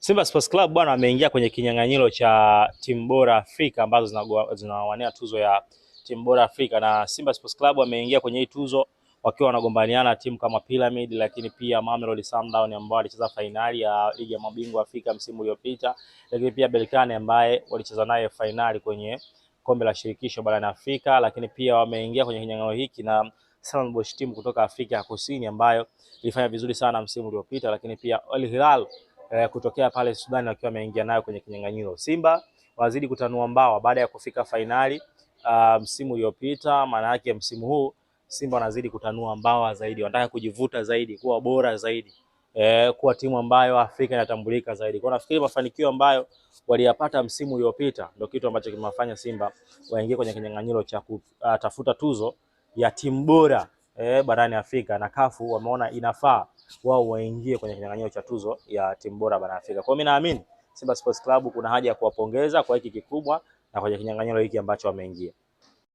Simba Sports Club bwana wameingia kwenye kinyang'anyiro cha timu bora Afrika ambazo zinawania tuzo ya timu bora Afrika, na Simba Sports Club wameingia kwenye hii tuzo wakiwa wanagombaniana timu kama Pyramid, lakini pia Mamelodi Sundowns ambao walicheza fainali ya ligi ya mabingwa Afrika msimu uliopita, lakini pia Berkane ambaye walicheza naye fainali kwenye kombe la shirikisho barani Afrika. Lakini pia wameingia kwenye kinyang'anyiro hiki na Stellenbosch timu kutoka Afrika ya Kusini ambayo ilifanya vizuri sana msimu uliopita, lakini pia Al Hilal kutokea pale Sudan wakiwa wameingia nayo kwenye kinyang'anyiro. Simba wazidi kutanua mbawa baada ya kufika fainali msimu uliopita. Maana yake msimu huu Simba wanazidi kutanua mbawa zaidi, wanataka kujivuta zaidi, kuwa bora zaidi, kuwa timu ambayo Afrika inatambulika zaidi. Kwa nafikiri mafanikio ambayo waliyapata msimu uliopita ndio kitu ambacho kimewafanya Simba waingie kwenye kinyang'anyiro cha kutafuta tuzo ya timu bora barani Afrika, na kafu wameona inafaa wao waingie kwenye kinyang'anyiro cha tuzo ya timu bora barani Afrika. Kwa mimi naamini Simba Sports Club kuna haja ya kuwapongeza kwa hiki kikubwa na kwenye kinyang'anyiro hiki ambacho wameingia.